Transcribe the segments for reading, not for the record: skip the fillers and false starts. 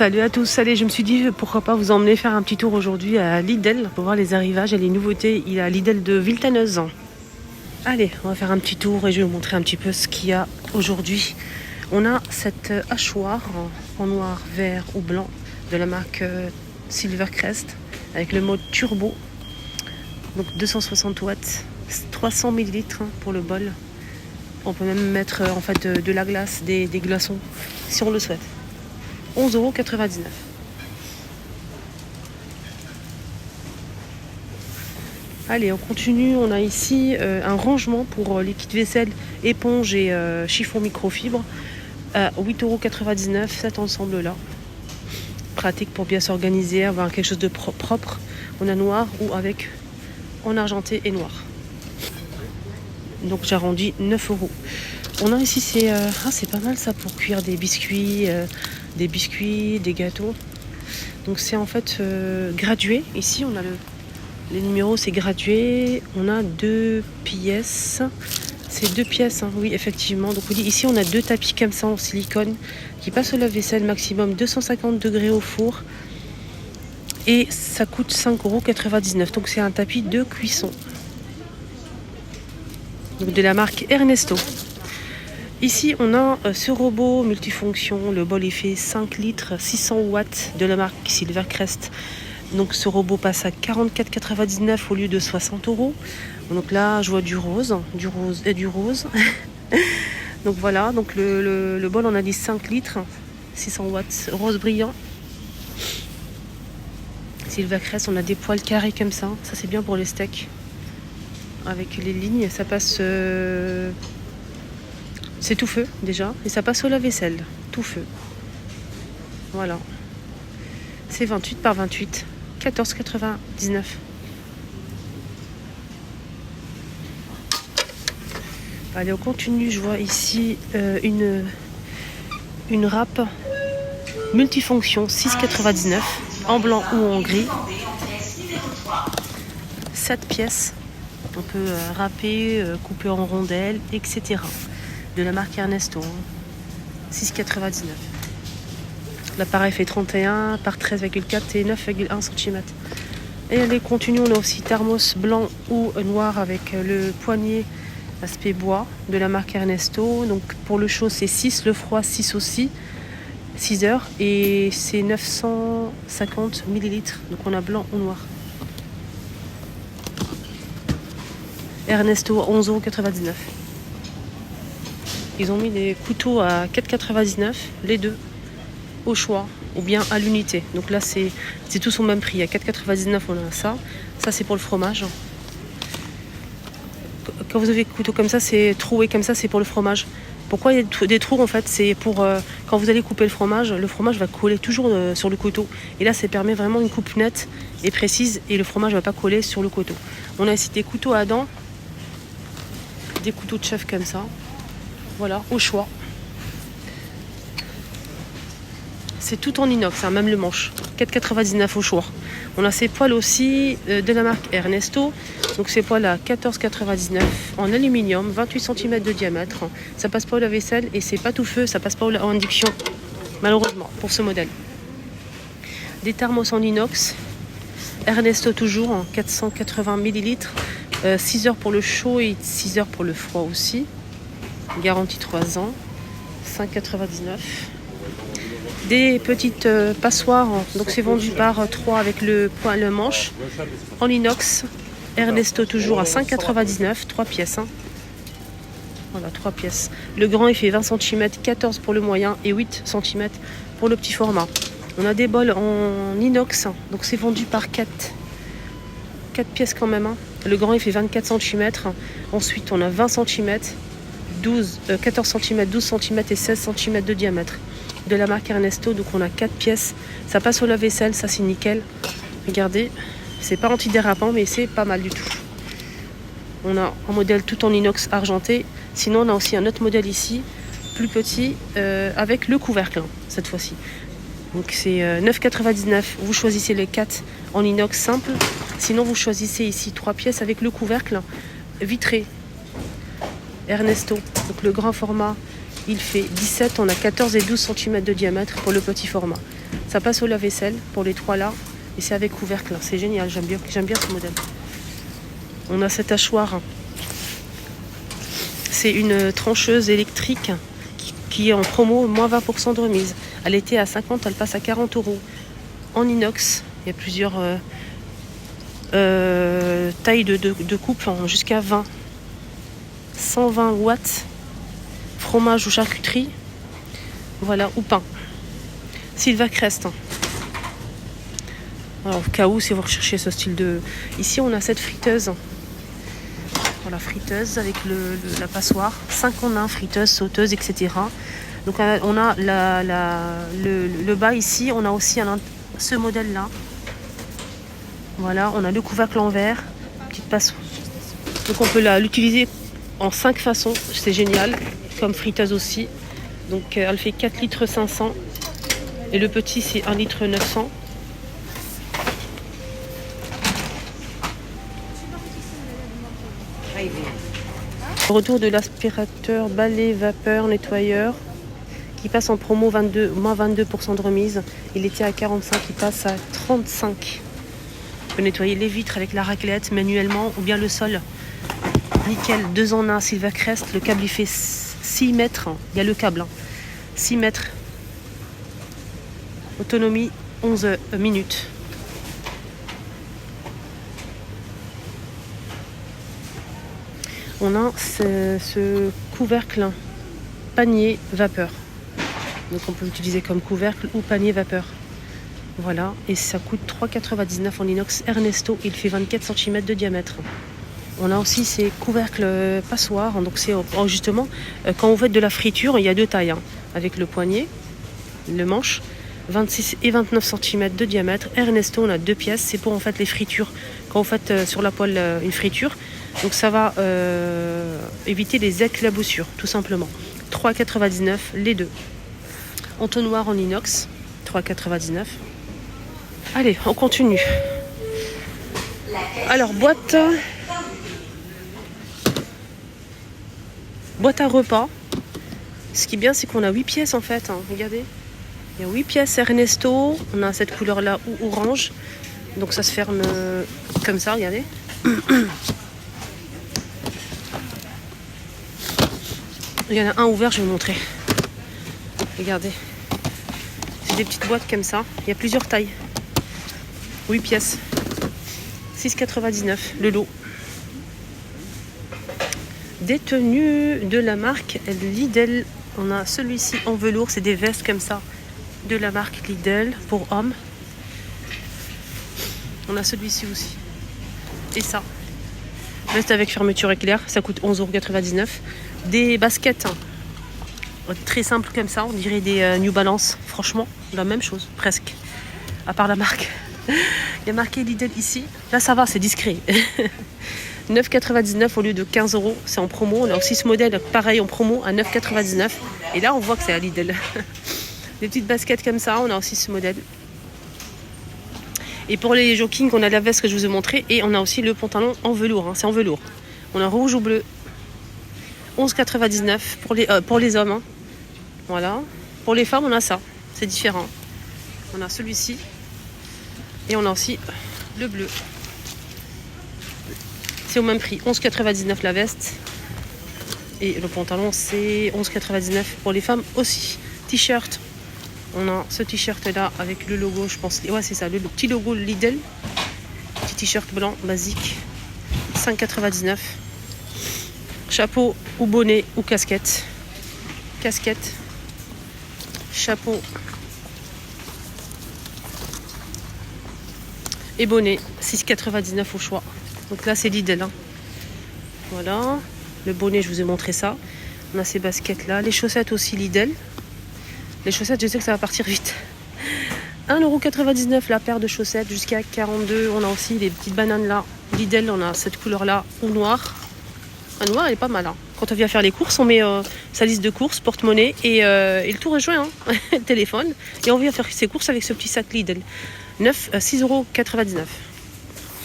Salut à tous, allez, je me suis dit pourquoi pas vous emmener faire un petit tour aujourd'hui à Lidl pour voir les arrivages et les nouveautés. Il y a Lidl de Villetaneuse. Allez, on va faire un petit tour et je vais vous montrer un petit peu ce qu'il y a aujourd'hui. On a cette hachoir en noir, vert ou blanc de la marque Silvercrest avec le mode turbo. Donc 260 watts, 300 ml pour le bol. On peut même mettre en fait de la glace, des glaçons si on le souhaite. 11,99 €. Allez, on continue. On a ici un rangement pour liquide vaisselle, éponge et chiffon microfibre à 8,99 €, cet ensemble-là. Pratique pour bien s'organiser, avoir quelque chose de propre. On a noir ou avec en argenté et noir. Donc j'arrondis 9 €. On a ici, c'est pas mal ça pour cuire des biscuits, des gâteaux. Donc c'est en fait gradué. Ici on a les numéros, c'est gradué. On a 2 pièces. C'est 2 pièces, hein, oui effectivement. Donc ici on a 2 tapis comme ça en silicone qui passent au lave-vaisselle, maximum 250 degrés au four. Et ça coûte 5,99 €. Donc c'est un tapis de cuisson. Donc de la marque Ernesto. Ici, on a ce robot multifonction. Le bol, il fait 5 litres, 600 watts de la marque Silvercrest. Donc ce robot passe à 44,99 € au lieu de 60 €. Donc là, je vois du rose et du rose. Donc voilà, donc le bol, on a dit 5 litres, 600 watts, rose brillant. Silvercrest, on a des poêles carrés comme ça. Ça, c'est bien pour les steaks. Avec les lignes, ça passe... c'est tout feu déjà. Et ça passe au lave-vaisselle. Tout feu. Voilà. C'est 28 par 28. 14,99 €. Allez, on continue. Je vois ici une râpe multifonction 6,99 € en blanc ou en gris. 7 pièces. On peut râper, couper en rondelles, etc. De la marque Ernesto. 6,99 €. L'appareil fait 31 par 13,4 et 9,1 cm. Et allez, continue. On a aussi thermos blanc ou noir avec le poignet aspect bois de la marque Ernesto. Donc pour le chaud c'est 6, le froid 6 aussi. 6 heures et c'est 950 ml. Donc on a blanc ou noir. Ernesto 11,99 €. Ils ont mis des couteaux à 4,99 €, les deux, au choix, ou bien à l'unité. Donc là, c'est tous au même prix. À 4,99 €, on a ça. Ça, c'est pour le fromage. Quand vous avez des couteaux comme ça, c'est troué comme ça, c'est pour le fromage. Pourquoi il y a des trous en fait? C'est pour quand vous allez couper le fromage va coller toujours sur le couteau. Et là, ça permet vraiment une coupe nette et précise et le fromage ne va pas coller sur le couteau. On a ici des couteaux à dents, des couteaux de chef comme ça. Voilà, au choix. C'est tout en inox, hein, même le manche. 4,99 € au choix. On a ces poêles aussi de la marque Ernesto. Donc ces poêles à 14,99 € en aluminium, 28 cm de diamètre. Ça passe pas au lave-vaisselle et c'est pas tout feu, ça passe pas en induction. Malheureusement, pour ce modèle. Des thermos en inox. Ernesto toujours en 480 ml. 6 heures pour le chaud et 6 heures pour le froid aussi. Garantie 3 ans. 5,99 €. Des petites passoires, donc c'est vendu par 3 avec le manche en inox. Ernesto toujours à 5,99 €, 3 pièces. Hein. Voilà, 3 pièces. Le grand il fait 20 cm, 14 pour le moyen et 8 cm pour le petit format. On a des bols en inox, donc c'est vendu par 4 pièces quand même. Hein. Le grand il fait 24 cm. Ensuite on a 20 cm, 14 cm, 12 cm et 16 cm de diamètre. De la marque Ernesto, donc on a 4 pièces. Ça passe au lave-vaisselle, ça c'est nickel. Regardez, c'est pas antidérapant mais c'est pas mal du tout. On a un modèle tout en inox argenté. Sinon on a aussi un autre modèle ici, plus petit, avec le couvercle cette fois-ci. Donc c'est 9,99 €. Vous choisissez les 4 en inox simple. Sinon vous choisissez ici 3 pièces avec le couvercle vitré Ernesto. Donc le grand format il fait 17, on a 14 et 12 cm de diamètre pour le petit format. Ça passe au lave-vaisselle pour les 3 là. Et c'est avec couvercle. C'est génial. J'aime bien ce modèle. On a cette hachoir. C'est une trancheuse électrique qui est en promo, moins 20% de remise. Elle était à 50, elle passe à 40 €. En inox. Il y a plusieurs tailles de coupe jusqu'à 20. 120 watts. Fromage ou charcuterie. Voilà, ou pain. Silvacrest. Alors, au cas où, si vous recherchez ce style de... Ici, on a cette friteuse. Voilà, friteuse avec la passoire. 5 en 1, friteuse, sauteuse, etc. Donc, on a le bas ici. On a aussi ce modèle-là. Voilà, on a le couvercle en verre. Petite passoire. Donc, on peut l'utiliser en 5 façons. C'est génial. Comme friteuse aussi. Donc, elle fait 4 litres 500. Et le petit, c'est 1 litre 900. Retour de l'aspirateur balai vapeur nettoyeur qui passe en promo moins 22% de remise. Il était à 45, il passe à 35. On peut nettoyer les vitres avec la raclette manuellement ou bien le sol. Nickel, 2 en 1, Silvacrest. Le câble il fait 6 mètres. Il y a le câble. 6 mètres. Autonomie 11 minutes. On a ce couvercle panier vapeur. Donc on peut l'utiliser comme couvercle ou panier vapeur. Voilà, et ça coûte 3,99 € en inox Ernesto. Il fait 24 cm de diamètre. On a aussi ces couvercles passoires. Donc c'est justement quand vous faites de la friture, il y a 2 tailles. Avec le poignet, le manche, 26 et 29 cm de diamètre. Ernesto, on a 2 pièces. C'est pour en fait les fritures. Quand vous faites sur la poêle une friture. Donc ça va éviter les éclaboussures, tout simplement. 3,99 € les deux. Entonnoir en inox, 3,99 €. Allez, on continue. Alors, boîte à repas. Ce qui est bien, c'est qu'on a 8 pièces en fait. Regardez. Il y a 8 pièces Ernesto. On a cette couleur-là ou orange. Donc ça se ferme comme ça, regardez. Il y en a un ouvert, je vais vous montrer. Regardez. C'est des petites boîtes comme ça. Il y a plusieurs tailles. 8 pièces. 6,99 € le lot. Des tenues de la marque Lidl. On a celui-ci en velours. C'est des vestes comme ça de la marque Lidl pour hommes. On a celui-ci aussi. Et ça. Veste avec fermeture éclair. Ça coûte 11,99 €. Des baskets très simples comme ça, on dirait des New Balance. Franchement, la même chose, presque. À part la marque. Il y a marqué Lidl ici. Là, ça va, c'est discret. 9,99 € au lieu de 15 €. C'est en promo. On a aussi ce modèle, pareil, en promo à 9,99 €. Et là, on voit que c'est à Lidl. Des petites baskets comme ça, on a aussi ce modèle. Et pour les jogging, on a la veste que je vous ai montré. Et on a aussi le pantalon en velours. C'est en velours. On a rouge ou bleu. 11,99 € pour les hommes. Voilà. Pour les femmes, on a ça. C'est différent. On a celui-ci. Et on a aussi le bleu. C'est au même prix. 11,99 € la veste. Et le pantalon, c'est 11,99 € pour les femmes aussi. T-shirt. On a ce t-shirt-là avec le logo, je pense. Ouais, c'est ça. Le petit logo Lidl. Petit t-shirt blanc, basique. 5,99 €. Chapeau ou bonnet ou casquette. Casquette. Chapeau. Et bonnet. 6,99 € au choix. Donc là, c'est Lidl. Voilà. Le bonnet, je vous ai montré ça. On a ces baskets-là. Les chaussettes aussi Lidl. Les chaussettes, je sais que ça va partir vite. 1,99 € la paire de chaussettes jusqu'à 42 €. On a aussi les petites bananes là. Lidl, on a cette couleur-là ou noir. Un noir, elle est pas mal. Quand on vient faire les courses, on met sa liste de courses, porte-monnaie et le tout rejoint le téléphone. Et on vient faire ses courses avec ce petit sac Lidl. 6,99 €.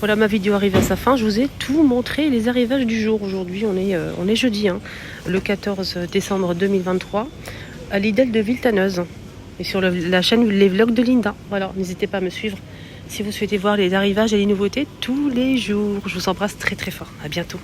Voilà, ma vidéo arrive à sa fin. Je vous ai tout montré, les arrivages du jour. Aujourd'hui, on est jeudi, le 14 décembre 2023, à Lidl de Villetaneuse. et sur la chaîne Les Vlogs de Linda. Voilà, n'hésitez pas à me suivre si vous souhaitez voir les arrivages et les nouveautés tous les jours. Je vous embrasse très très fort. À bientôt.